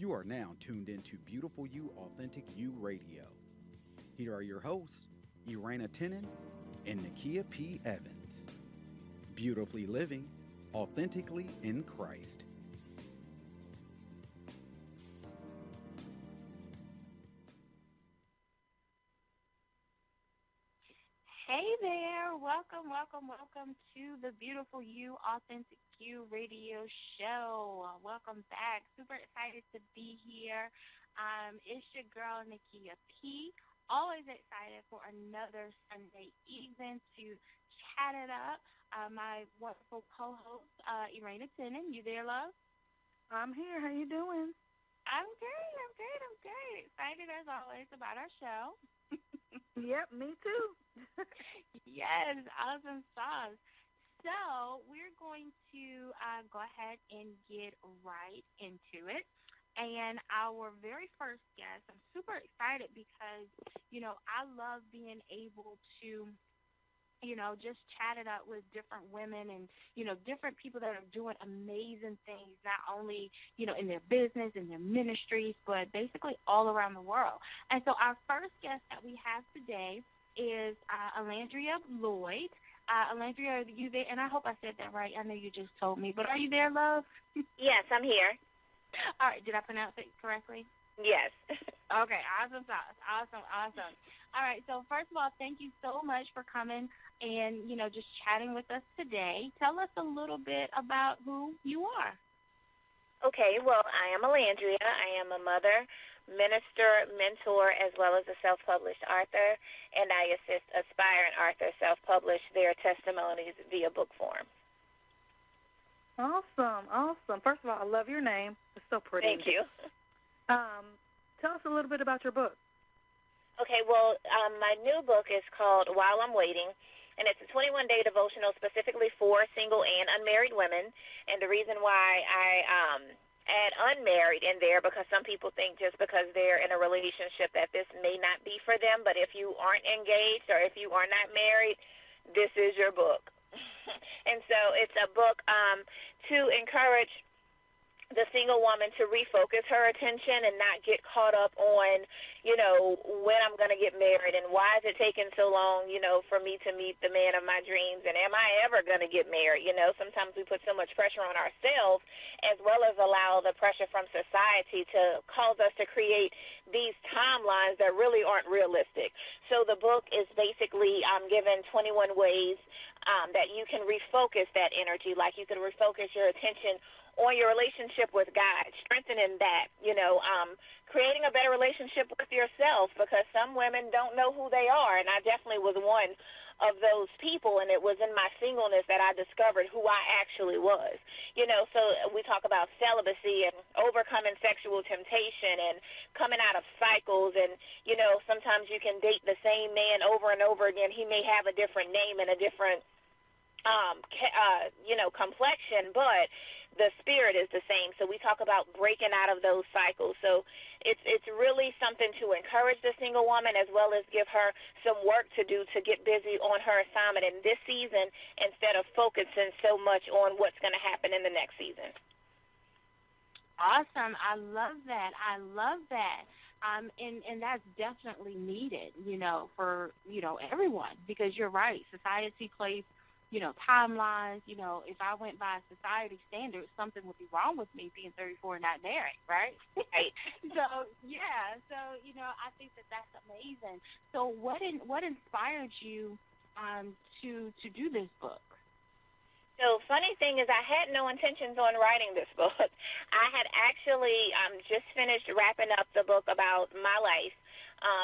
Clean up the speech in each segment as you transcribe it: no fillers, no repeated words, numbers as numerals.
You are now tuned into Beautiful You, Authentic You Radio. Here are your hosts, Irena Tenen and Nakia P. Evans. Beautifully living, authentically in Christ. Hey there, welcome to the Beautiful You, Authentic You radio show. Welcome back. Super excited to be here. It's your girl, Nakia P. Always excited for another Sunday evening to chat it up. My wonderful co-host, Irena Tenen. You there, love? I'm here. How you doing? I'm great. Excited as always about our show. Yep, me too. Yes, awesome sauce. So we're going to go ahead and get right into it. And our very first guest, I'm super excited because, I love being able to, just chat it up with different women and, different people that are doing amazing things, not only, in their business, in their ministries, but basically all around the world. And so our first guest that we have today is Alandria Lloyd. Alandria, are you there? And I hope I said that right. I know you just told me, but are you there, love? Yes, I'm here. All right, did I pronounce it correctly? Yes. Okay, awesome sauce. Awesome. All right, so first of all, thank you so much for coming and, just chatting with us today. Tell us a little bit about who you are. Okay, well, I am Alandria. I am a mother, minister, mentor, as well as a self-published author, and I assist aspiring authors self-publish their testimonies via book form. Awesome. First of all, I love your name. It's so pretty. Thank you. Tell us a little bit about your book. Okay, well, my new book is called While I'm Waiting, and it's a 21-day devotional specifically for single and unmarried women. And the reason why I add unmarried in there, because some people think just because they're in a relationship that this may not be for them, but if you aren't engaged or if you are not married, this is your book. And so it's a book to encourage the single woman to refocus her attention and not get caught up on, when I'm going to get married and why is it taking so long, for me to meet the man of my dreams, and am I ever going to get married? Sometimes we put so much pressure on ourselves as well as allow the pressure from society to cause us to create these timelines that really aren't realistic. So the book is basically given 21 ways that you can refocus that energy, like you can refocus your attention on your relationship with God, strengthening that, creating a better relationship with yourself, because some women don't know who they are, and I definitely was one of those people, and it was in my singleness that I discovered who I actually was. So we talk about celibacy and overcoming sexual temptation and coming out of cycles, and, sometimes you can date the same man over and over again. He may have a different name and a different complexion, but the spirit is the same. So we talk about breaking out of those cycles. So it's really something to encourage the single woman as well as give her some work to do to get busy on her assignment in this season instead of focusing so much on what's going to happen in the next season. Awesome. I love that. And that's definitely needed, for, everyone, because you're right. Society plays timelines. If I went by society standards, something would be wrong with me being 34 and not married, right? Right. So, yeah. So, I think that's amazing. So what inspired you to do this book? So funny thing is I had no intentions on writing this book. I had actually just finished wrapping up the book about my life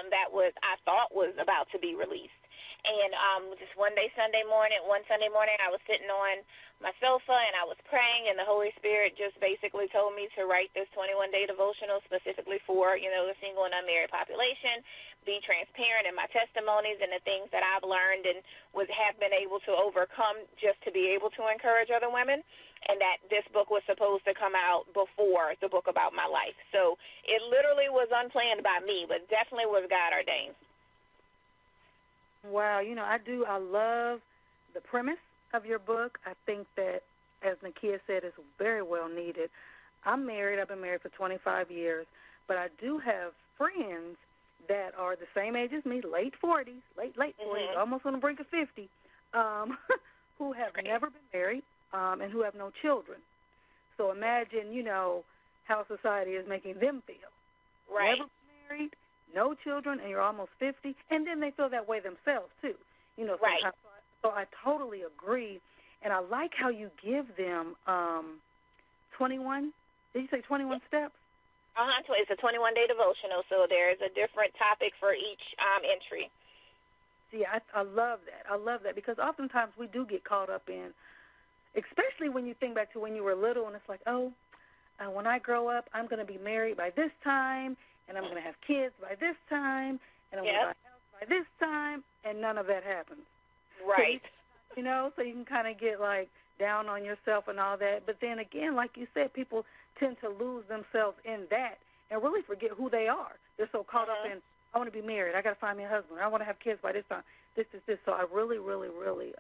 that I thought was about to be released. And just one Sunday morning, I was sitting on my sofa and I was praying, and the Holy Spirit just basically told me to write this 21-day devotional specifically for, the single and unmarried population, be transparent in my testimonies and the things that I've learned and have been able to overcome just to be able to encourage other women, and that this book was supposed to come out before the book about my life. So it literally was unplanned by me, but definitely was God ordained. Wow, I love the premise of your book. I think that, as Nakia said, is very well needed. I'm married. I've been married for 25 years, but I do have friends that are the same age as me, late 40s, late 40s, almost on the brink of 50, who have never been married and who have no children. So imagine, how society is making them feel. Right. Never been married, no children, and you're almost 50, and then they feel that way themselves too. Right. So I totally agree, and I like how you give them 21. Did you say 21 steps? It's a 21-day devotional, so there's a different topic for each entry. See, I love that. I love that because oftentimes we do get caught up in, especially when you think back to when you were little, and it's like, when I grow up, I'm going to be married by this time, and I'm going to have kids by this time, and I'm going to buy a house by this time, and none of that happens. Right. So you can kind of get, down on yourself and all that. But then again, like you said, people tend to lose themselves in that and really forget who they are. They're so caught up in, I want to be married, I got to find me a husband, I want to have kids by this time, this. So I really, really, really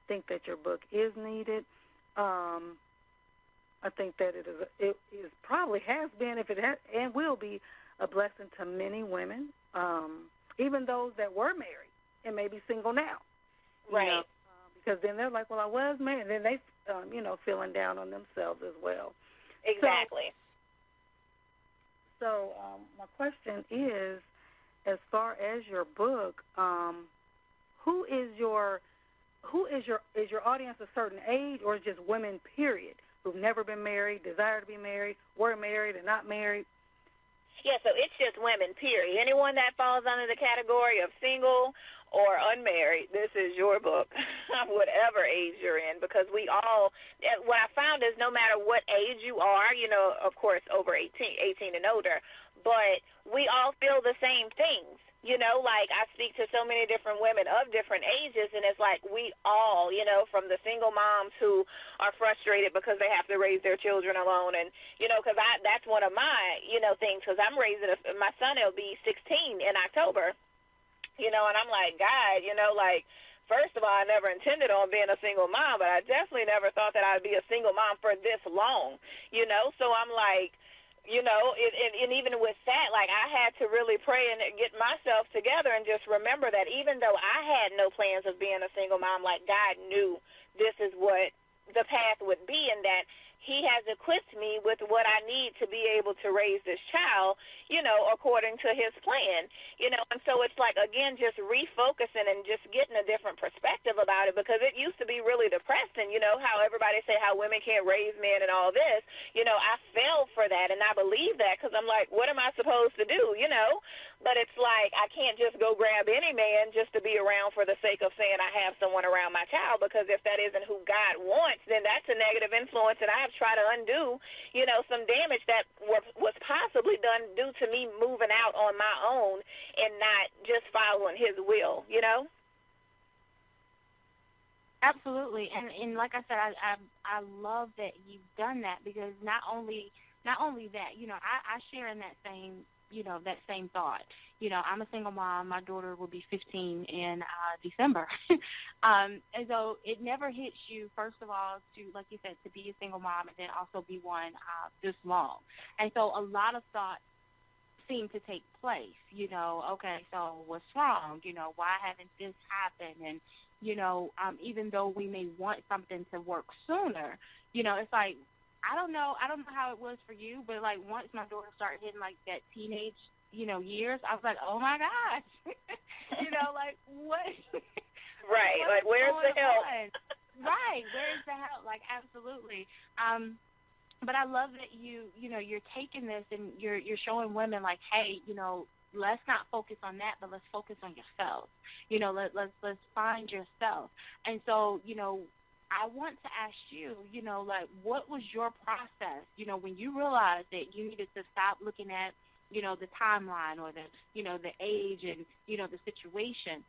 think that your book is needed. I think that it is probably has been, if it has, and will be, a blessing to many women, even those that were married and may be single now. Right. Because then they're like, well, I was married, and then they, feeling down on themselves as well. Exactly. So my question is, as far as your book, is your audience a certain age, or is it just women, period, who've never been married, desire to be married, were married and not married? Yeah, so it's just women, period. Anyone that falls under the category of single or unmarried, this is your book, whatever age you're in, because we all, what I found is no matter what age you are, of course, over 18 and older, but we all feel the same things. I speak to so many different women of different ages, and it's like we all, from the single moms who are frustrated because they have to raise their children alone, and, because that's one of my, things, because I'm raising my son, he'll be 16 in October, and I'm like, God, first of all, I never intended on being a single mom, but I definitely never thought that I'd be a single mom for this long, so I'm like, and even with that, I had to really pray and get myself together and just remember that even though I had no plans of being a single mom, God knew this is what the path would be, and that He has equipped me with what I need to be able to raise this child, according to His plan, and so it's again, just refocusing and just getting a different perspective about it, because it used to be really depressing, how everybody say how women can't raise men and all this, I fell for that, and I believe that, because I'm like, what am I supposed to do, but it's I can't just go grab any man just to be around for the sake of saying I have someone around my child, because if that isn't who God wants, then that's a negative influence, and I have tried to undo, some damage that was possibly done due to me moving out on my own and not just following His will, Absolutely, and like I said, I love that you've done that, because not only that, I share in that same, that same thought. I'm a single mom. My daughter will be 15 in December. And so it never hits you, first of all, to, like you said, to be a single mom and then also be one this long. And so a lot of thoughts seem to take place, okay, so what's wrong? Why hasn't this happened? And, even though we may want something to work sooner, it's like, I don't know how it was for you, but once my daughter started hitting that teenage, years, I was like, oh my gosh, what? Right, where's the help? Right, where's the help? Absolutely. But I love that you're taking this and you're showing women hey, let's not focus on that, but let's focus on yourself. Let's find yourself. And so, I want to ask you, what was your process, when you realized that you needed to stop looking at, the timeline or the age and, the situation,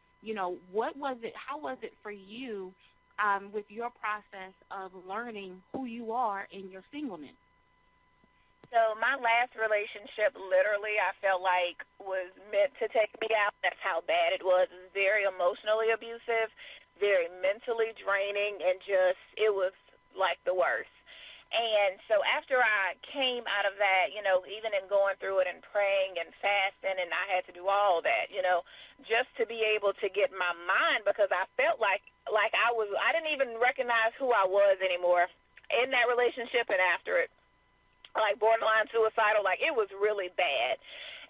what was it, how was it for you with your process of learning who you are in your singleness? So my last relationship, literally, I felt like was meant to take me out. That's how bad it was. It was very emotionally abusive, very mentally draining, and just, it was the worst. And so after I came out of that, you know, even in going through it and praying and fasting, and I had to do all that, you know, just to be able to get my mind, because I felt like I didn't even recognize who I was anymore in that relationship and after it. Like borderline suicidal, like it was really bad.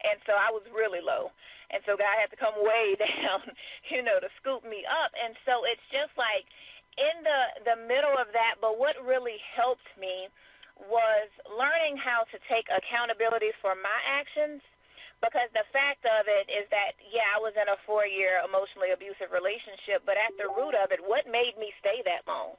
And so I was really low. And so God had to come way down, you know, to scoop me up. And so it's just like, in the middle of that, but what really helped me was learning how to take accountability for my actions, because the fact of it is that, yeah, I was in a 4-year emotionally abusive relationship, but at the root of it, what made me stay that long?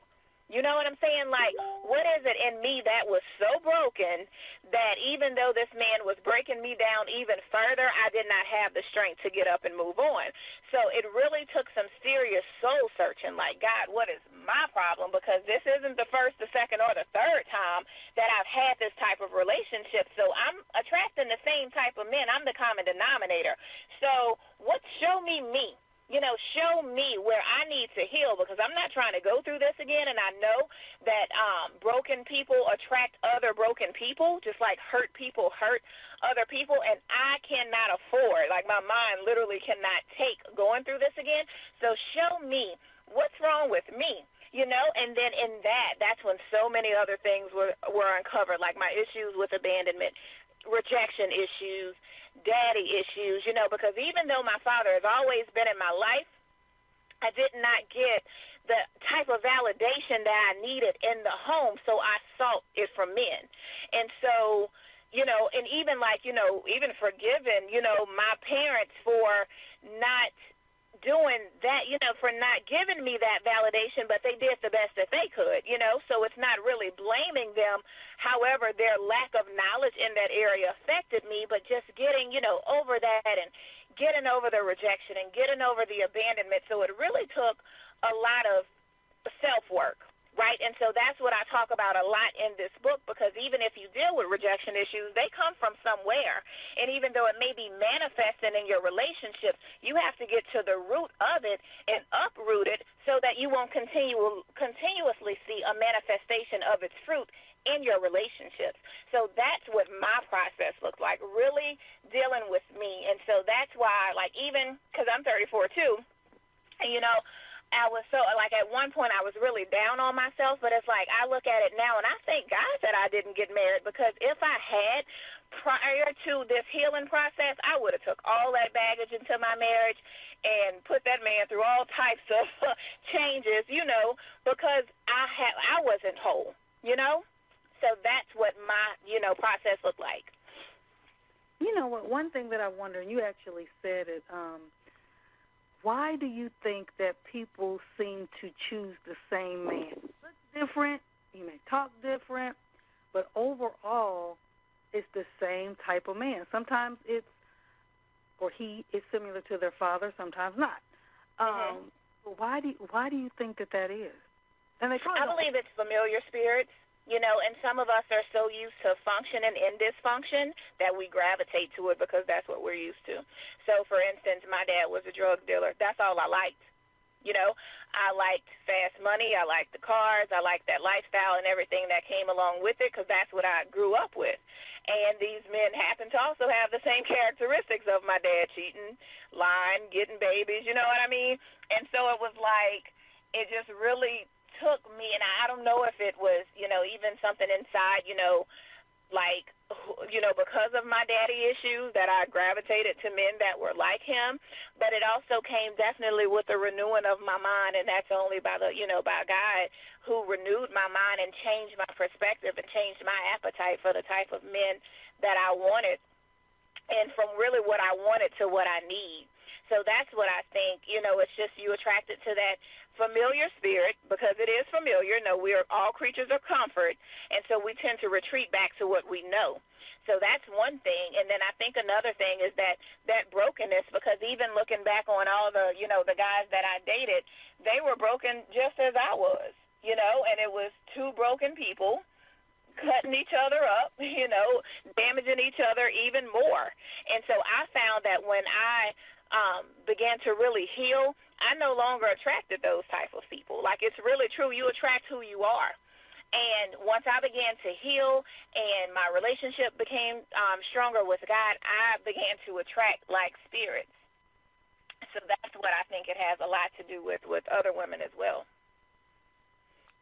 You know what I'm saying? Like, what is it in me that was so broken that even though this man was breaking me down even further, I did not have the strength to get up and move on? So it really took some serious soul searching, like, God, what is my problem? Because this isn't the first, the second, or the third time that I've had this type of relationship. So I'm attracting the same type of men. I'm the common denominator. So show me me. You know, show me where I need to heal, because I'm not trying to go through this again, and I know that broken people attract other broken people, just like hurt people hurt other people, and I cannot afford, like my mind literally cannot take going through this again. So show me what's wrong with me, you know, and then in that's when so many other things were uncovered, like my issues with abandonment, rejection issues, daddy issues, you know, because even though my father has always been in my life, I did not get the type of validation that I needed in the home, so I sought it from men. And so, you know, and even like, you know, even forgiving, you know, my parents for not doing that, you know, for not giving me that validation, but they did the best that they could, you know, so it's not really blaming them. However, their lack of knowledge in that area affected me, but just getting, you know, over that and getting over the rejection and getting over the abandonment. So it really took a lot of self-work. Right, and so that's what I talk about a lot in this book, because even if you deal with rejection issues, they come from somewhere. And even though it may be manifesting in your relationships, you have to get to the root of it and uproot it so that you won't continuously see a manifestation of its fruit in your relationships. So that's what my process looked like, really dealing with me. And so that's why, like, even because I'm 34 too, and, you know, I was so, like, at one point I was really down on myself, but it's like I look at it now and I thank God that I didn't get married, because if I had, prior to this healing process, I would have took all that baggage into my marriage and put that man through all types of changes, you know, because I wasn't whole, you know. So that's what my, you know, process looked like. You know what, one thing that I wonder, and you actually said it, why do you think that people seem to choose the same man? Look different, he may talk different, but overall it's the same type of man. Sometimes he is similar to their father, sometimes not. Why do you think that is? And I believe it's familiar spirits. You know, and some of us are so used to functioning in dysfunction that we gravitate to it because that's what we're used to. So, for instance, my dad was a drug dealer. That's all I liked. You know, I liked fast money. I liked the cars. I liked that lifestyle and everything that came along with it, because that's what I grew up with. And these men happen to also have the same characteristics of my dad: cheating, lying, getting babies, you know what I mean? And so it was like, it just really took me, and I don't know if it was, you know, even something inside, you know, like, you know, because of my daddy issues that I gravitated to men that were like him, but it also came definitely with the renewing of my mind, and that's only by the, you know, by God, who renewed my mind and changed my perspective and changed my appetite for the type of men that I wanted, and from really what I wanted to what I need. So that's what I think, you know, it's just you attracted to that familiar spirit, because it is familiar. No, we are all creatures of comfort, and so we tend to retreat back to what we know. So that's one thing. And then I think another thing is that brokenness, because even looking back on all the, you know, the guys that I dated, they were broken just as I was, you know, and it was two broken people cutting each other up, you know, damaging each other even more. And so I found that when I began to really heal, I no longer attracted those type of people. Like, it's really true. You attract who you are. And once I began to heal and my relationship became stronger with God, I began to attract like spirits. So that's what I think it has a lot to do with other women as well.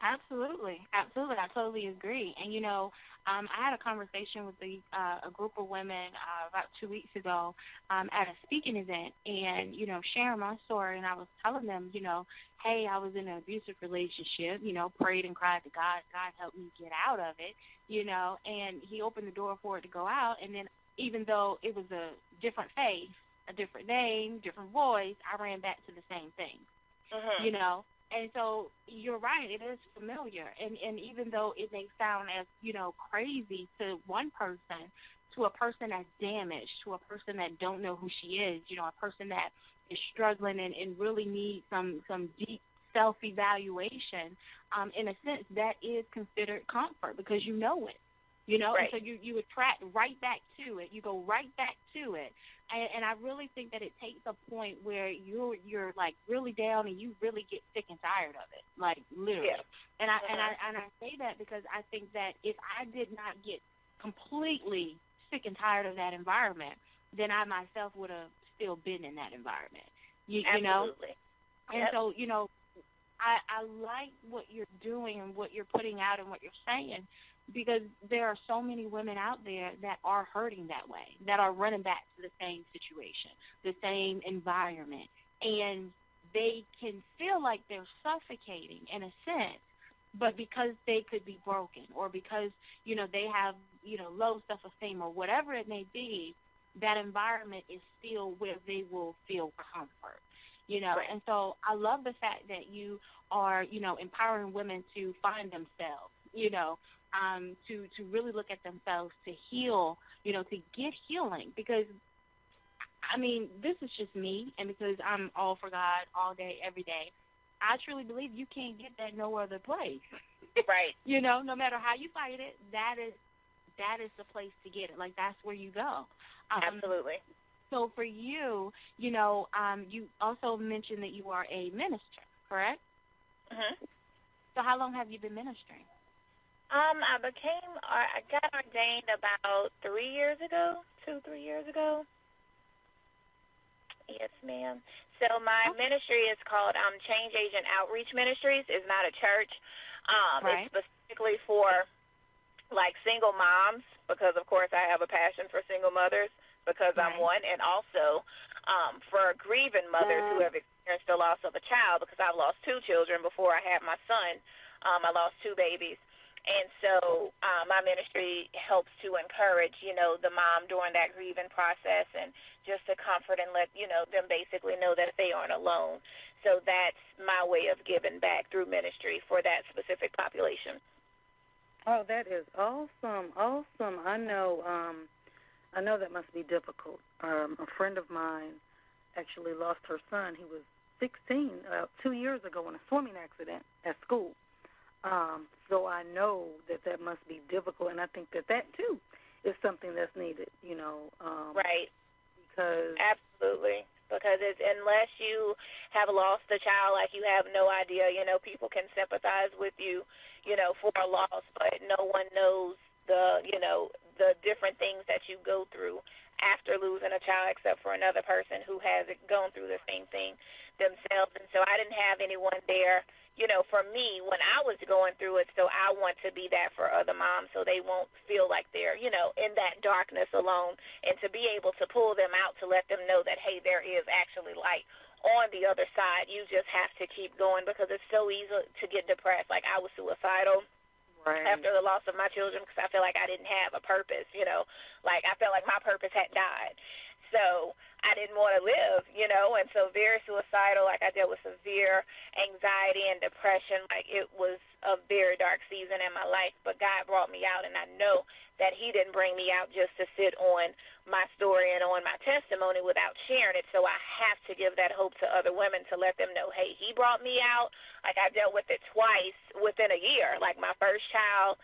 Absolutely. Absolutely. I totally agree. And, you know, I had a conversation with a group of women about 2 weeks ago at a speaking event and, you know, sharing my story. And I was telling them, you know, hey, I was in an abusive relationship, you know, prayed and cried to God. God helped me get out of it, you know, and he opened the door for it to go out. And then even though it was a different face, a different name, different voice, I ran back to the same thing, you know. And so you're right, it is familiar. And even though it may sound as, you know, crazy to one person, to a person that's damaged, to a person that don't know who she is, you know, a person that is struggling and really needs some deep self-evaluation, in a sense, that is considered comfort because you know it. You know, right. And so you attract right back to it. You go right back to it. And I really think that it takes a point where you're like really down and you really get sick and tired of it, like literally. Yeah. And I say that because I think that if I did not get completely sick and tired of that environment, then I myself would have still been in that environment. You know? And so, you know, I like what you're doing and what you're putting out and what you're saying, because there are so many women out there that are hurting that way, that are running back to the same situation, the same environment, and they can feel like they're suffocating in a sense, but because they could be broken or because, you know, they have, you know, low self-esteem or whatever it may be, that environment is still where they will feel comfort, you know. Right. And so I love the fact that you are, you know, empowering women to find themselves, you know, to really look at themselves, to heal, you know, to get healing. Because, I mean, this is just me, and because I'm all for God all day, every day, I truly believe you can't get that no other place. Right. You know, no matter how you fight it, that is the place to get it. Like, that's where you go. Absolutely. So for you, you know, you also mentioned that you are a minister, correct? Mm-hmm. So how long have you been ministering? I got ordained about 3 years ago, 2-3 years ago. Yes, ma'am. So my ministry is called Change Agent Outreach Ministries. It's not a church. Right. It's specifically for, like, single moms, because, of course, I have a passion for single mothers because I'm one, and also for grieving mothers who have experienced the loss of a child, because I've lost 2 children before I had my son. I lost 2 babies. And so my ministry helps to encourage, you know, the mom during that grieving process and just to comfort and let, you know, them basically know that they aren't alone. So that's my way of giving back through ministry for that specific population. Oh, that is awesome. Awesome. I know that must be difficult. A friend of mine actually lost her son. He was 16 2 years ago in a swimming accident at school. So I know that must be difficult, and I think that too is something that's needed, you know. Right. Because absolutely. Because unless you have lost a child, like, you have no idea, you know, people can sympathize with you, you know, for a loss, but no one knows the different things that you go through after losing a child, except for another person who has gone through the same thing themselves. And so I didn't have anyone there, you know, for me when I was going through it. So I want to be that for other moms so they won't feel like they're, you know, in that darkness alone, and to be able to pull them out to let them know that, hey, there is actually light on the other side. You just have to keep going, because it's so easy to get depressed. Like, I was suicidal. Right. After the loss of my children, because I felt like I didn't have a purpose, you know, like I felt like my purpose had died. So I didn't want to live, you know, and so very suicidal. Like, I dealt with severe anxiety and depression. Like, it was a very dark season in my life, but God brought me out, and I know that he didn't bring me out just to sit on my story and on my testimony without sharing it. So I have to give that hope to other women, to let them know, hey, he brought me out. Like, I dealt with it twice within a year. Like, my first child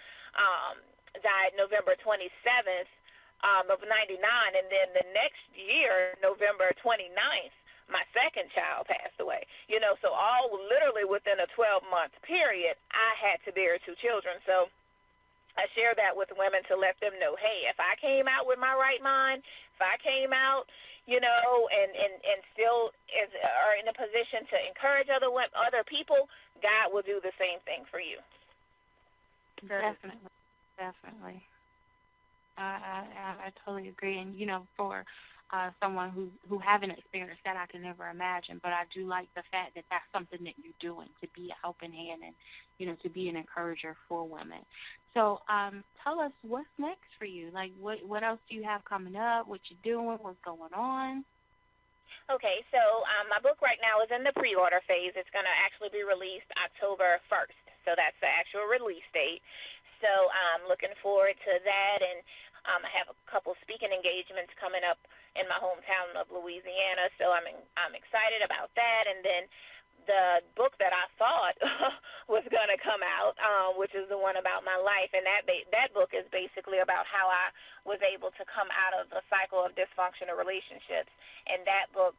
died November 27th of 99, and then the next year, November 29th my second child passed away. So all literally within a 12-month period, I had to bear 2 children. So I share that with women to let them know, hey, if I came out with my right mind, if I came out, and still are in a position to encourage other people, God will do the same thing for you. Definitely. I totally agree. And, for someone who haven't experienced that, I can never imagine. But I do like the fact that that's something that you're doing, to be a helping hand and, to be an encourager for women. So tell us what's next for you. Like, what else do you have coming up, what you're doing, what's going on? Okay, so my book right now is in the pre-order phase. It's going to actually be released October 1st. So that's the actual release date. So I'm looking forward to that, and I have a couple speaking engagements coming up in my hometown of Louisiana, so I'm excited about that. And then the book that I thought was going to come out, which is the one about my life, and that book is basically about how I was able to come out of a cycle of dysfunctional relationships. And that book,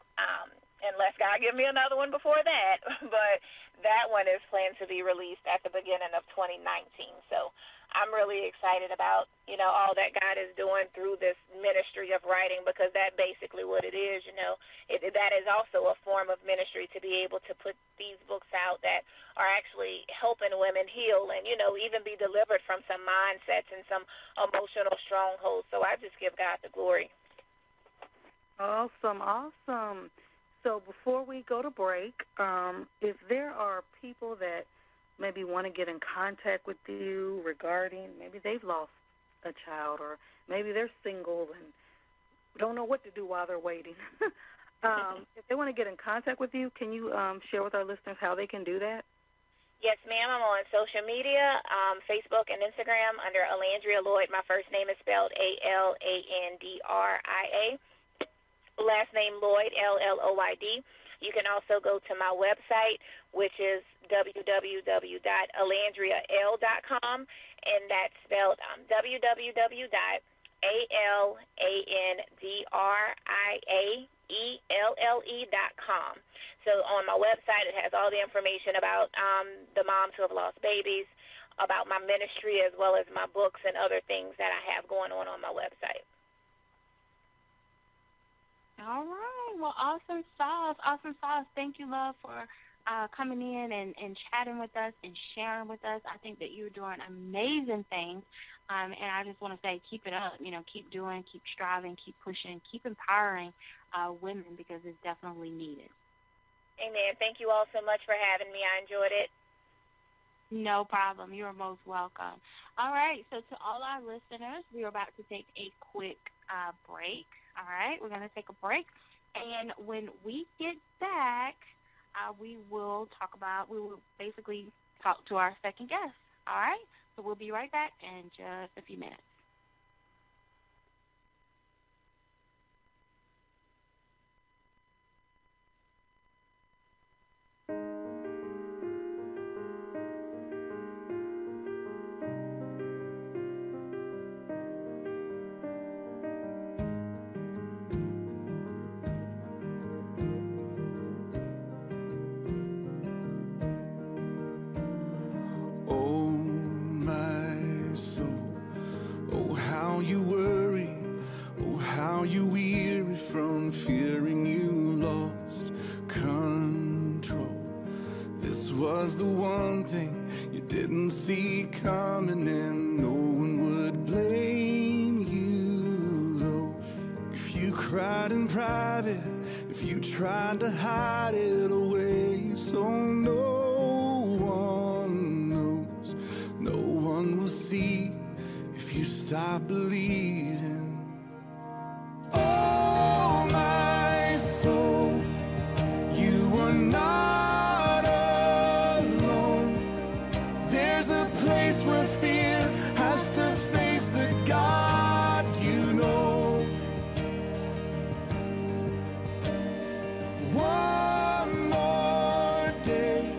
unless God give me another one before that, but that one is planned to be released at the beginning of 2019. So I'm really excited about, all that God is doing through this ministry of writing, because that's basically what it is, that is also a form of ministry, to be able to put these books out that are actually helping women heal and, even be delivered from some mindsets and some emotional strongholds. So I just give God the glory. Awesome. So before we go to break, if there are people that maybe want to get in contact with you regarding, maybe they've lost a child, or maybe they're single and don't know what to do while they're waiting. If they want to get in contact with you, can you share with our listeners how they can do that? Yes, ma'am. I'm on social media, Facebook and Instagram under Alandria Lloyd. My first name is spelled Alandria. Last name Lloyd, Lloyd. You can also go to my website, which is www.alandriaL.com, and that's spelled www.alandriaelle.com. So on my website, it has all the information about the moms who have lost babies, about my ministry, as well as my books and other things that I have going on my website. All right. Well, awesome sauce. Thank you, love, for coming in and chatting with us and sharing with us. I think that you're doing amazing things, and I just want to say keep it up. Keep doing, keep striving, keep pushing, keep empowering women, because it's definitely needed. Amen. Thank you all so much for having me. I enjoyed it. No problem. You're most welcome. All right. So to all our listeners, we're about to take a quick break. All right. We're going to take a break. And when we get back, we will basically talk to our second guest. All right. So we'll be right back in just a few minutes. Fearing you lost control. This was the one thing you didn't see coming, and no one would blame you, though. If you cried in private, if you tried to hide it away, so no one knows, no one will see if you stop believing. Not alone. There's a place where fear has to face the God you know. One more day,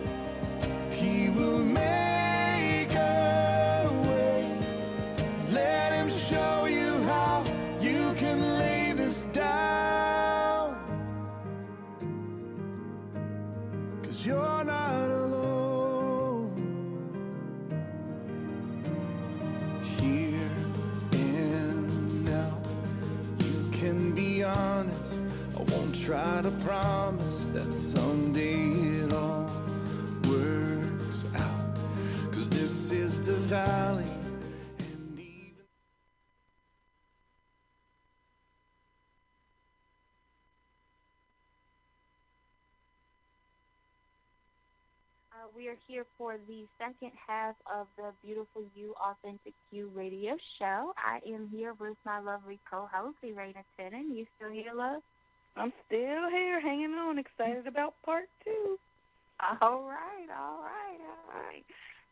He will make a way. Let Him show you how. try to promise that someday it all works out. 'Cause this is the valley. We are here for the second half of the Beautiful You, Authentic You radio show. I am here with my lovely co-host, Irena Tennant. You still here, love? I'm still here, hanging on, excited about part 2. All right.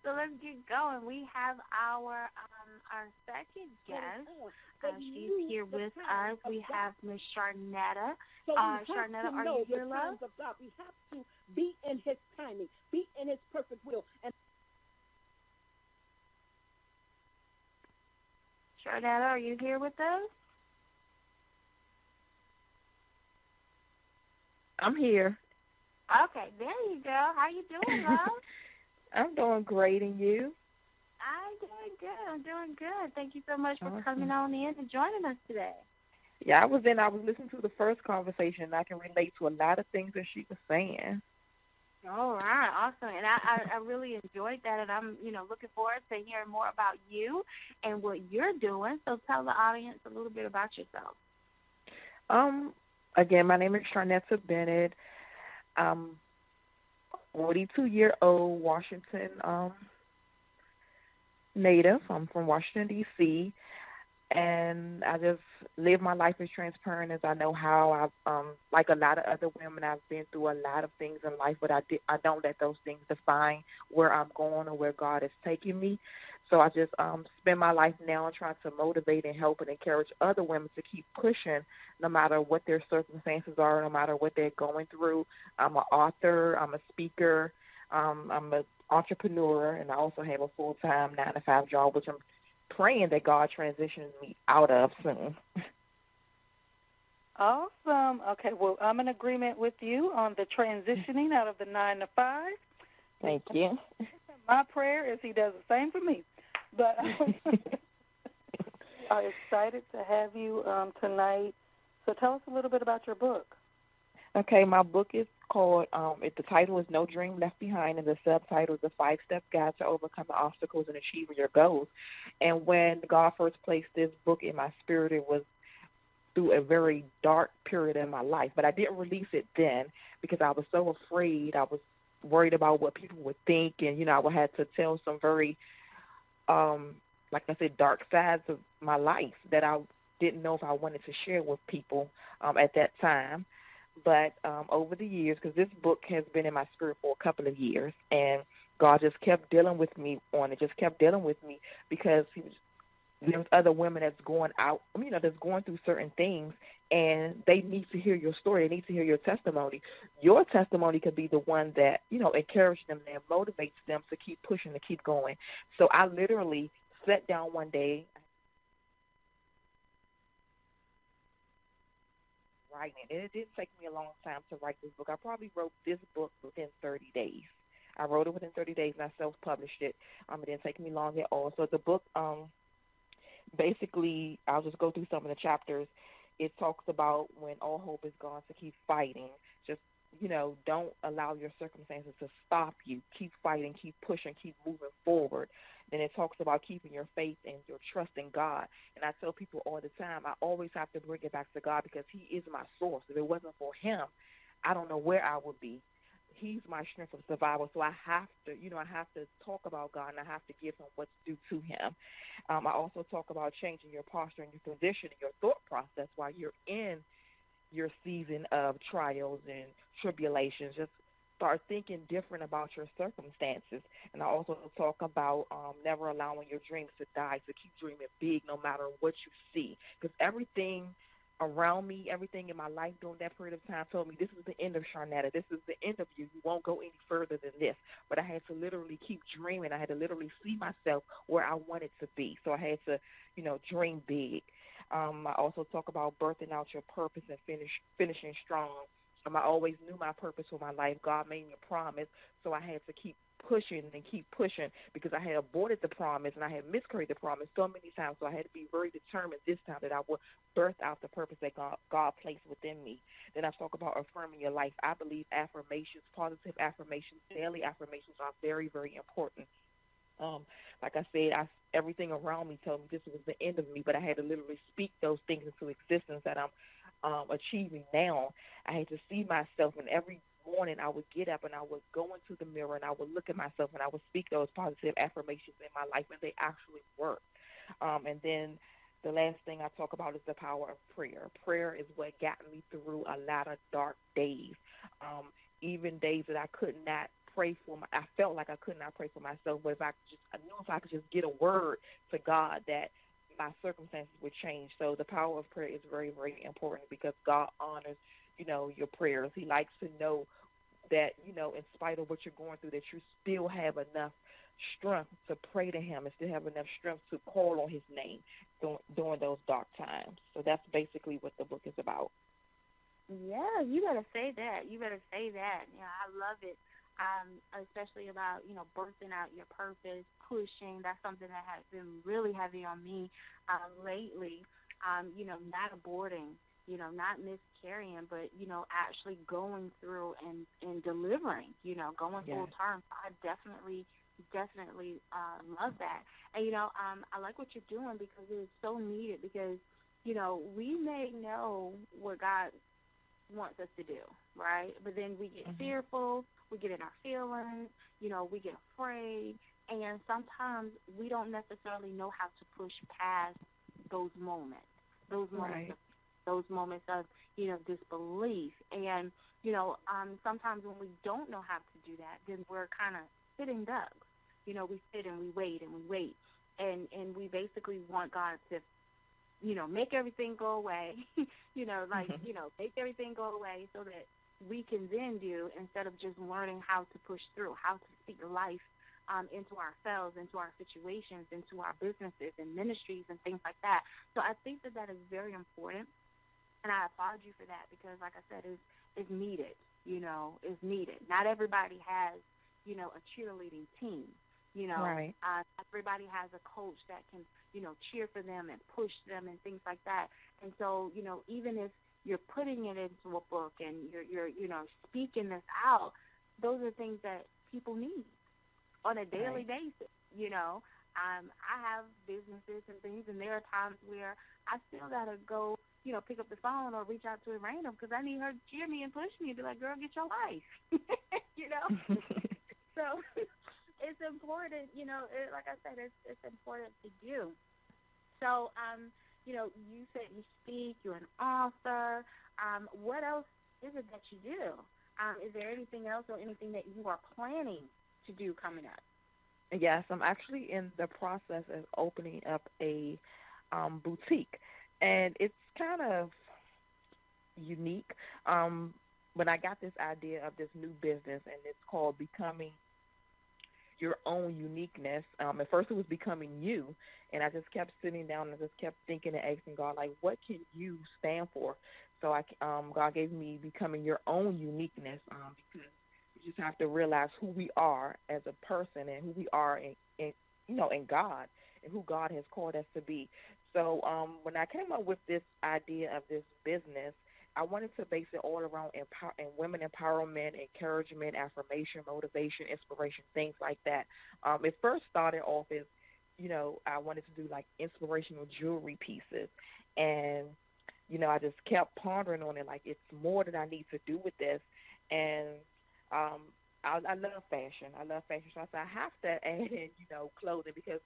So let's get going. We have our second guest. She's here with us. We have Miss Sharnetta. Sharnetta, are you here, love? Of God. We have to be in His timing, be in His perfect will. And Sharnetta, are you here with us? I'm here. Okay, there you go. How you doing, love? I'm doing great, and you? I'm doing good. Thank you so much for coming on in and joining us today. Yeah, I was listening to the first conversation, and I can relate to a lot of things that she was saying. All right, awesome. And I really enjoyed that, and I'm, looking forward to hearing more about you and what you're doing. So tell the audience a little bit about yourself. Again, my name is Sharnetta Bennett. I'm 42-year-old Washington native. I'm from Washington, D.C., and I just live my life as transparent as I know how. I've, like a lot of other women, I've been through a lot of things in life, but I don't let those things define where I'm going or where God is taking me. So I just spend my life now trying to motivate and help and encourage other women to keep pushing no matter what their circumstances are, no matter what they're going through. I'm an author. I'm a speaker. I'm an entrepreneur, and I also have a full-time 9-to-5 job, which I'm praying that God transitions me out of soon. Awesome. Okay, well, I'm in agreement with you on the transitioning out of the 9-to-5. Thank you. My prayer is He does the same for me. But I'm excited to have you tonight. So tell us a little bit about your book. Okay, my book is called, the title is No Dream Left Behind, and the subtitle is The 5-Step Guide to Overcoming Obstacles and Achieving Your Goals. And when God first placed this book in my spirit, it was through a very dark period in my life. But I didn't release it then because I was so afraid. I was worried about what people would think, and, I would have to tell some very, like I said, dark sides of my life that I didn't know if I wanted to share with people at that time. But over the years, because this book has been in my spirit for a couple of years, and God just kept dealing with me on it, just kept dealing with me because there's other women that's going out, that's going through certain things, and they need to hear your story. They need to hear your testimony. Your testimony could be the one that, encourages them and motivates them to keep pushing, to keep going. So I literally sat down one day, writing, and it didn't take me a long time to write this book. I probably wrote this book within 30 days. I wrote it within 30 days, and I self-published it. It didn't take me long at all. So the book, basically, I'll just go through some of the chapters. It talks about when all hope is gone, to keep fighting. Just, don't allow your circumstances to stop you. Keep fighting, keep pushing, keep moving forward. Then it talks about keeping your faith and your trust in God. And I tell people all the time, I always have to bring it back to God because He is my source. If it wasn't for Him, I don't know where I would be. He's my strength of survival. So I have to, I have to talk about God, and I have to give Him what's due to Him. I also talk about changing your posture and your position and your thought process while you're in your season of trials and tribulations. Just start thinking different about your circumstances. And I also talk about never allowing your dreams to die, so keep dreaming big no matter what you see. Because everything around me, everything in my life during that period of time told me this is the end of Sharnetta. This is the end of you. You won't go any further than this. But I had to literally keep dreaming. I had to literally see myself where I wanted to be. So I had to, dream big. I also talk about birthing out your purpose and finishing strong. I always knew my purpose for my life. God made me a promise, so I had to keep pushing and keep pushing because I had aborted the promise and I had miscarried the promise so many times. So I had to be very determined this time that I would birth out the purpose that God placed within me. Then I talk about affirming your life. I believe affirmations, positive affirmations, daily affirmations are very, very important. Like I said, everything around me told me this was the end of me, but I had to literally speak those things into existence that I'm achieving now. I had to see myself, and every morning I would get up and I would go into the mirror and I would look at myself and I would speak those positive affirmations in my life, and they actually work. And then the last thing I talk about is the power of prayer. Prayer is what got me through a lot of dark days, even days that I could not pray for I felt like I could not pray for myself, but I knew if I could just get a word to God that my circumstances would change. So the power of prayer is very, very important because God honors, your prayers. He likes to know that, in spite of what you're going through, that you still have enough strength to pray to him and still have enough strength to call on his name during those dark times. So that's basically what the book is about. Yeah, you better say that. You better say that. Yeah, I love it. Especially about, birthing out your purpose, pushing. That's something that has been really heavy on me lately. Not aborting, not miscarrying, but, actually going through and delivering, going full term. I definitely love that. And, I like what you're doing because it is so needed because, we may know what God wants us to do, right? But then we get fearful, we get in our feelings, we get afraid, and sometimes we don't necessarily know how to push past those moments, those moments of disbelief. And, sometimes when we don't know how to do that, then we're kind of sitting ducks. We sit and we wait and we wait, and we basically want God to make everything go away, make everything go away so that we can then do, instead of just learning how to push through, how to speak life into ourselves, into our situations, into our businesses and ministries and things like that. So I think that is very important, and I applaud you for that because, like I said, it's needed, is needed. Not everybody has, a cheerleading team. Right. Everybody has a coach that can, cheer for them and push them and things like that. And so, even if you're putting it into a book and you're speaking this out, those are things that people need on a daily basis. I have businesses and things, and there are times where I still gotta go, pick up the phone or reach out to a random because I need her to cheer me and push me and be like, girl, get your life, So it's important, like I said, it's important to do. So, you said you speak, you're an author. What else is it that you do? Is there anything else or anything that you are planning to do coming up? Yes, I'm actually in the process of opening up a boutique, and it's kind of unique. When I got this idea of this new business, and it's called Becoming Your Own Uniqueness. At first it was Becoming You, and I just kept sitting down and just kept thinking and asking God, like, what can you stand for? So God gave me Becoming Your Own Uniqueness, because you just have to realize who we are as a person and who we are in God and who God has called us to be. So when I came up with this idea of this business, I wanted to base it all around women empowerment, encouragement, affirmation, motivation, inspiration, things like that. It first started off as, I wanted to do like inspirational jewelry pieces. And, I just kept pondering on it, like it's more that I need to do with this. And I love fashion. So I said I have to add in, clothing, because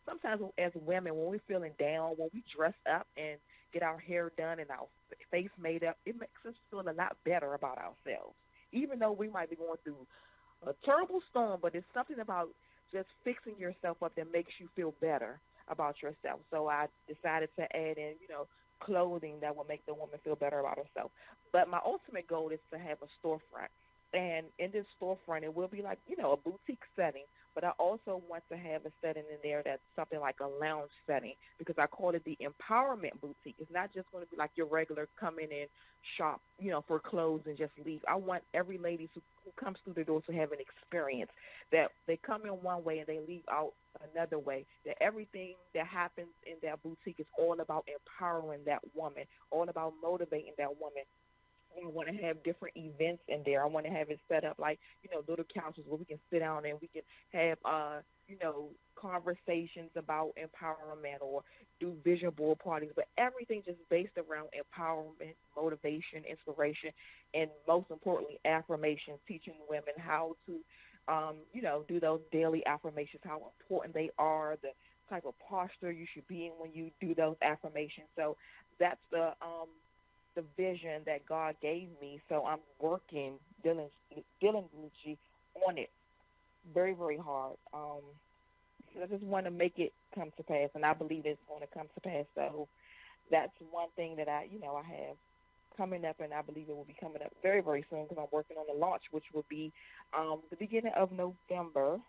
sometimes as women, when we're feeling down, when we dress up and get our hair done and our face made up, it makes us feel a lot better about ourselves, even though we might be going through a terrible storm. But it's something about just fixing yourself up that makes you feel better about yourself. So I decided to add in, clothing that will make the woman feel better about herself. But my ultimate goal is to have a storefront. And in this storefront, it will be like, a boutique setting, but I also want to have a setting in there that's something like a lounge setting, because I call it the empowerment boutique. It's not just going to be like your regular come in and shop, for clothes and just leave. I want every lady who comes through the door to have an experience, that they come in one way and they leave out another way, that everything that happens in that boutique is all about empowering that woman, all about motivating that woman. I want to have different events in there. I want to have it set up like, little couches where we can sit down and we can have, conversations about empowerment, or do vision board parties, but everything just based around empowerment, motivation, inspiration, and most importantly, affirmations, teaching women how to, do those daily affirmations, how important they are, the type of posture you should be in when you do those affirmations. So that's the vision that God gave me. So I'm working diligently on it, very, very hard. I just want to make it come to pass, and I believe it's going to come to pass. So that's one thing that I have coming up, and I believe it will be coming up very, very soon, because I'm working on the launch, which will be the beginning of November.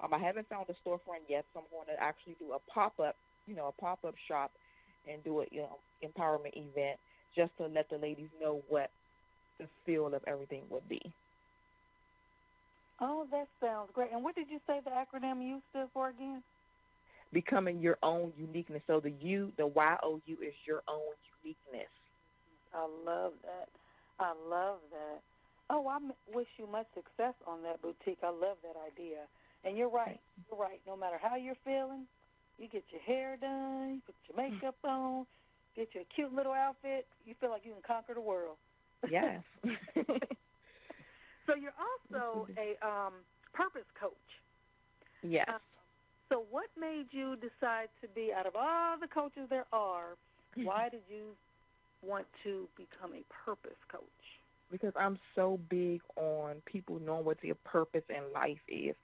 I haven't found a storefront yet, so I'm going to actually do a pop-up shop and do an empowerment event, just to let the ladies know what the feel of everything would be. Oh, that sounds great. And what did you say the acronym U stood for again? Becoming your own uniqueness. So the U, the YOU, is your own uniqueness. I love that. Oh, I wish you much success on that boutique. I love that idea. And you're right. You're right. No matter how you're feeling, you get your hair done, you put your makeup on, get your cute little outfit, you feel like you can conquer the world. Yes. So you're also a purpose coach. Yes. So what made you decide to be, out of all the coaches there are, why did you want to become a purpose coach? Because I'm so big on people knowing what their purpose in life is.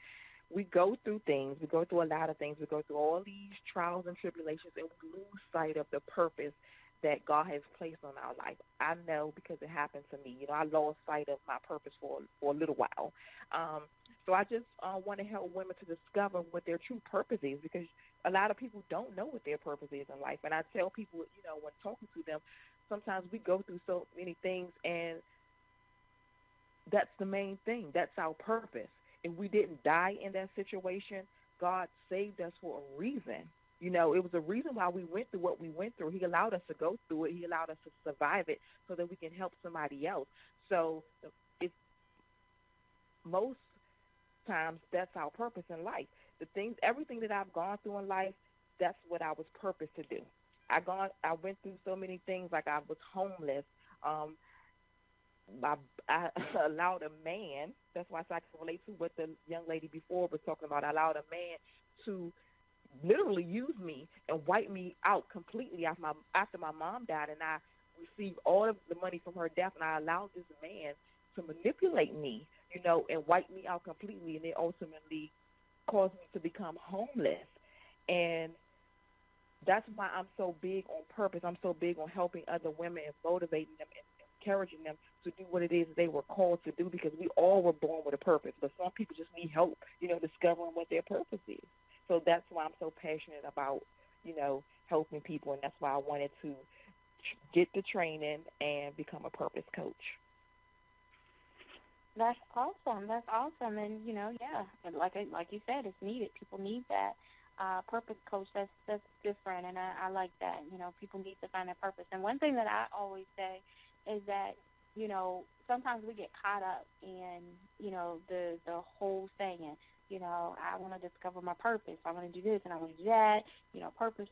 We go through things. We go through a lot of things. We go through all these trials and tribulations, and we lose sight of the purpose that God has placed on our life. I know, because it happened to me. I lost sight of my purpose for a little while. So I just want to help women to discover what their true purpose is, because a lot of people don't know what their purpose is in life. And I tell people, when talking to them, sometimes we go through so many things, and that's the main thing. That's our purpose. If we didn't die in that situation, God saved us for a reason. It was a reason why we went through what we went through. He allowed us to go through it. He allowed us to survive it so that we can help somebody else. So most times that's our purpose in life. Everything that I've gone through in life, that's what I was purposed to do. I went through so many things, like I was homeless. I allowed a man, that's why I can relate to what the young lady before was talking about. I allowed a man to literally use me and wipe me out completely after my mom died, and I received all of the money from her death, and I allowed this man to manipulate me, and wipe me out completely, and it ultimately caused me to become homeless. And that's why I'm so big on purpose. I'm so big on helping other women and motivating them and encouraging them to do what it is they were called to do, because we all were born with a purpose, but some people just need help, discovering what their purpose is. So that's why I'm so passionate about, helping people, and that's why I wanted to get the training and become a purpose coach. That's awesome. And, and like you said, it's needed. People need that purpose coach. That's different, and I like that. People need to find their purpose. And one thing that I always say is that, sometimes we get caught up in, the whole saying, I want to discover my purpose. I want to do this and I want to do that, purpose.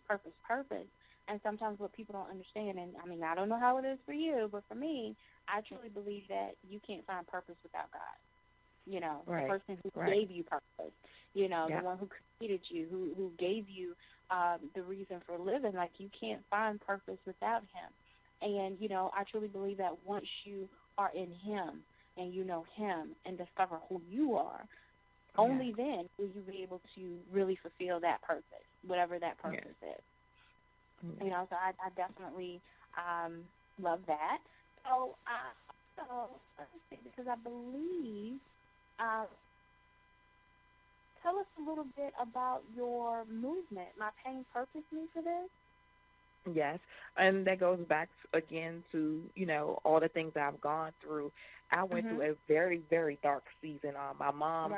And sometimes what people don't understand, and I don't know how it is for you, but for me, I truly believe that you can't find purpose without God. Right. The person who gave you purpose, the one who created you, who gave you the reason for living. Like, you can't find purpose without him. And, I truly believe that once you are in him and you know him and discover who you are, only then will you be able to really fulfill that purpose, whatever that purpose is. So I definitely love that. So let's see, because I believe tell us a little bit about your movement, My Pain Purpose Me for This. Yes, and that goes back again to, all the things I've gone through. I went through a very, very dark season. My mom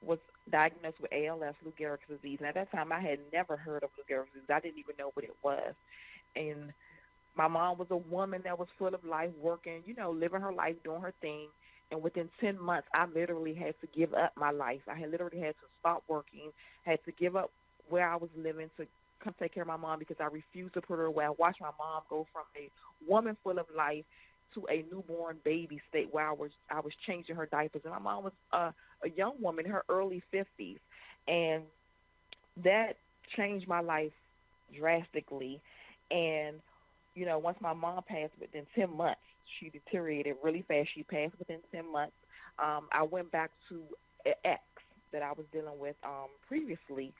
was diagnosed with ALS, Lou Gehrig's disease, and at that time I had never heard of Lou Gehrig's disease. I didn't even know what it was. And my mom was a woman that was full of life, working, living her life, doing her thing. And within 10 months, I literally had to give up my life. I had literally had to stop working, had to give up where I was living to come take care of my mom because I refused to put her away. I watched my mom go from a woman full of life to a newborn baby state where I was changing her diapers. And my mom was a young woman in her early 50s. And that changed my life drastically. And, once my mom passed within 10 months, she deteriorated really fast. She passed within 10 months. I went back to an ex that I was dealing with previously.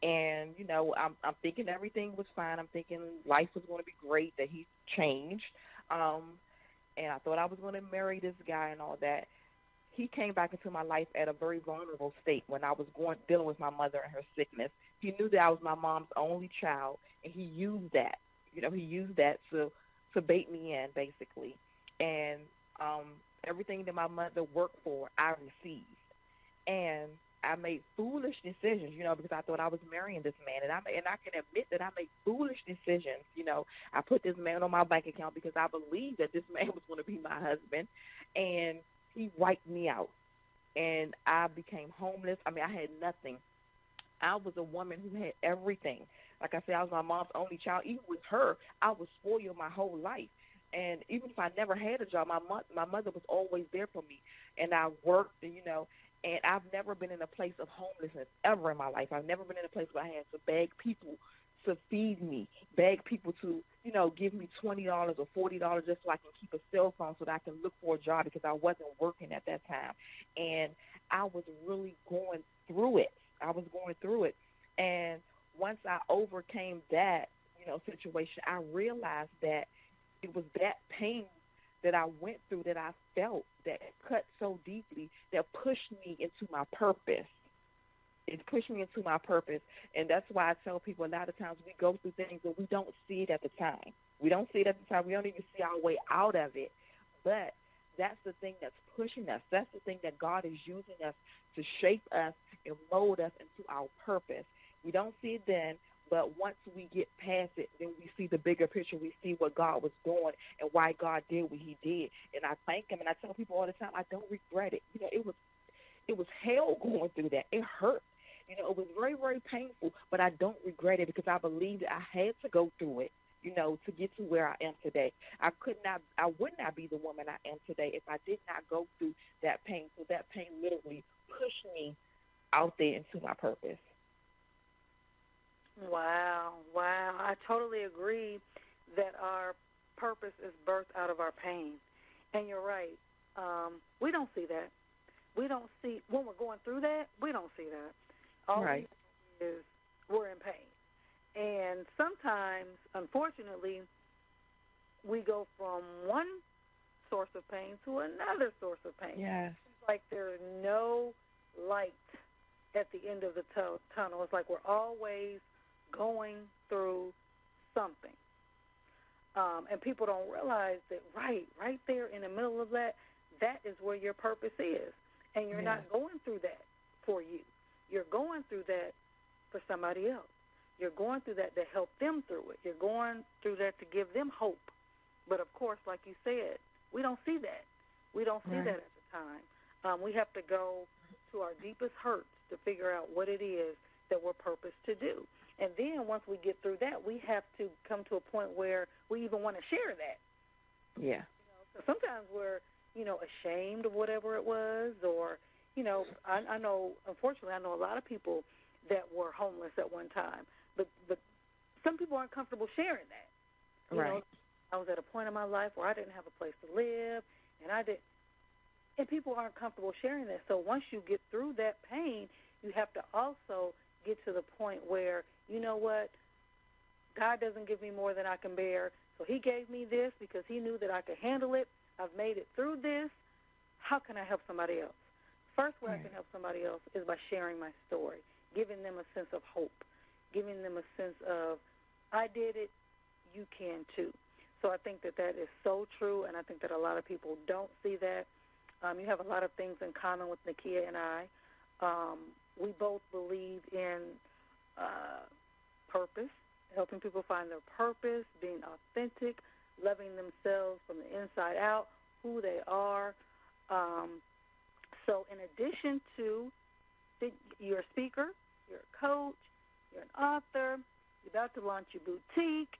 And, I'm thinking everything was fine. I'm thinking life was going to be great, that he changed. And I thought I was going to marry this guy and all that. He came back into my life at a very vulnerable state when I was dealing with my mother and her sickness. He knew that I was my mom's only child, and he used that. He used that to bait me in, basically. And everything that my mother worked for, I received. And I made foolish decisions, because I thought I was marrying this man. And I can admit that I made foolish decisions. I put this man on my bank account because I believed that this man was going to be my husband. And he wiped me out. And I became homeless. I had nothing. I was a woman who had everything. Like I said, I was my mom's only child. Even with her, I was spoiled my whole life. And even if I never had a job, my mother was always there for me. And I worked, and I've never been in a place of homelessness ever in my life. I've never been in a place where I had to beg people to feed me, beg people to, give me $20 or $40 just so I can keep a cell phone so that I can look for a job because I wasn't working at that time. And I was really going through it. And once I overcame that, situation, I realized that it was that pain that I went through, that I felt, that cut so deeply, that pushed me into my purpose. It pushed me into my purpose. And that's why I tell people a lot of times we go through things and we don't see it at the time. We don't see it at the time. We don't even see our way out of it. But that's the thing that's pushing us. That's the thing that God is using us to shape us and mold us into our purpose. We don't see it then, but once we get past it, then we see the bigger picture. We see what God was doing and why God did what he did. And I thank him, and I tell people all the time, I don't regret it. It was hell going through that. It hurt. It was very, very painful, but I don't regret it because I believe that I had to go through it, to get to where I am today. I would not be the woman I am today if I did not go through that pain. So that pain literally pushed me out there into my purpose. Wow. I totally agree that our purpose is birthed out of our pain. And you're right. We don't see that. We don't see, when we're going through that, we don't see that. All right. we see is we're in pain. And sometimes, unfortunately, we go from one source of pain to another source of pain. Yes. It's like there's no light at the end of the tunnel. It's like we're always going through something. And people don't realize that right there in the middle of that is where your purpose is. And you're not going through that for you. You're going through that for somebody else. You're going through that to help them through it. You're going through that to give them hope. But, of course, like you said, we don't see that. We don't see that at the time. We have to go to our deepest hurts to figure out what it is that we're purposed to do. And then once we get through that, we have to come to a point where we even want to share that. Yeah. So sometimes we're, ashamed of whatever it was, or, I know, unfortunately, I know a lot of people that were homeless at one time, but some people aren't comfortable sharing that. You know, I was at a point in my life where I didn't have a place to live, and people aren't comfortable sharing that. So once you get through that pain, you have to also get to the point where, you know what, God doesn't give me more than I can bear, so he gave me this because he knew that I could handle it. I've made it through this. How can I help somebody else? first way I can help somebody else is by sharing my story, giving them a sense of hope, giving them a sense of, I did it, you can too. So I think that that is so true, and I think that a lot of people don't see that. You have a lot of things in common with Nakia and I. We both believe in purpose, helping people find their purpose, being authentic, loving themselves from the inside out, who they are. So in addition to you're a speaker, you're a coach, you're an author, you're about to launch your boutique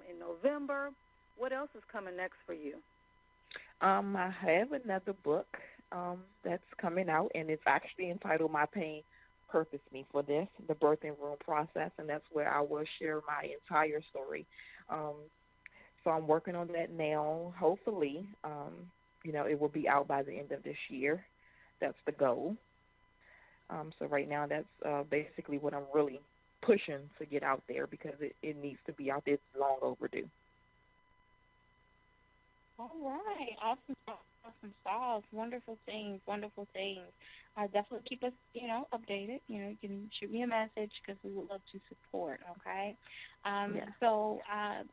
in November. What else is coming next for you? I have another book that's coming out, and it's actually entitled My Pain Purposed Me for This, the birthing room process, and that's where I will share my entire story. So I'm working on that now. Hopefully, it will be out by the end of this year. That's the goal. So right now that's basically what I'm really pushing to get out there because it needs to be out there. It's long overdue. All right. Awesome sauce. Wonderful things. Definitely keep us, updated. You can shoot me a message because we would love to support, okay? So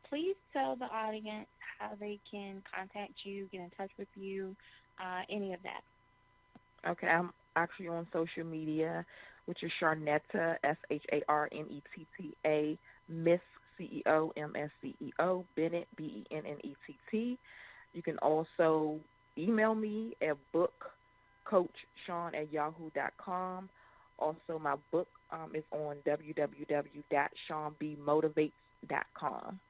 please tell the audience how they can contact you, get in touch with you, any of that. Okay, I'm actually on social media, which is Sharnetta, SHARNETTA, Miss CEO, MSCEO, Bennett, BENNETT. You can also email me at bookcoachshawn@yahoo.com. Also, my book is on www.ShawnBMotivates.com.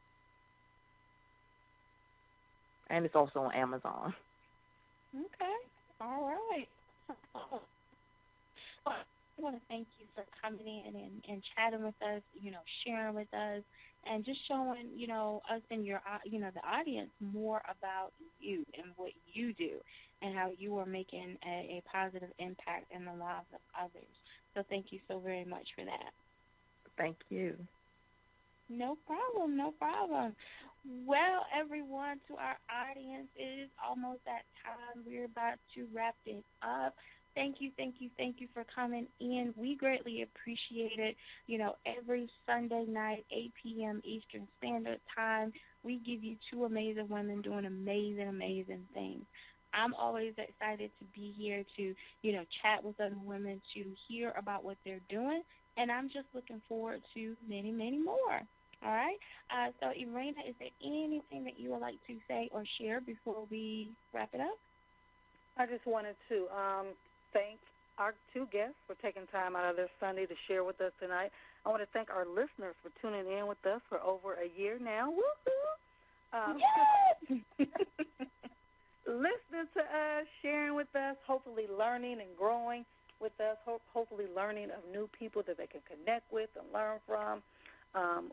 And it's also on Amazon. Okay. All right. Well, I want to thank you for coming in and chatting with us, sharing with us, and just showing, us and your, the audience more about you and what you do and how you are making a positive impact in the lives of others. So thank you so very much for that. Thank you. No problem. Well, everyone, to our audience, it is almost that time. We're about to wrap it up. Thank you for coming in. We greatly appreciate it. Every Sunday night, 8 p.m. Eastern Standard Time, we give you two amazing women doing amazing things. I'm always excited to be here to, chat with other women, to hear about what they're doing, and I'm just looking forward to many, many more. All right? So, Irena, is there anything that you would like to say or share before we wrap it up? I just wanted to thank our two guests for taking time out of their Sunday to share with us tonight. I want to thank our listeners for tuning in with us for over a year now. Woo-hoo! Listening to us, sharing with us, hopefully learning and growing with us, hopefully learning of new people that they can connect with and learn from.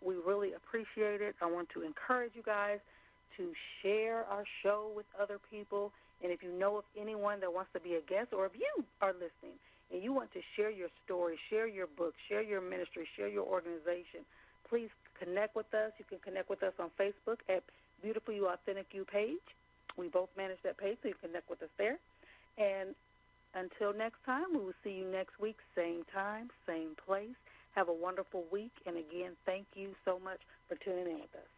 We really appreciate it. I want to encourage you guys to share our show with other people. And if you know of anyone that wants to be a guest, or if you are listening and you want to share your story, share your book, share your ministry, share your organization, please connect with us. You can connect with us on Facebook at Beautiful You Authentic You page. We both manage that page, so you can connect with us there. And until next time, we will see you next week, same time, same place. Have a wonderful week. And again, thank you so much for tuning in with us.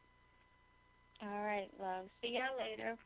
All right, love. See y'all later.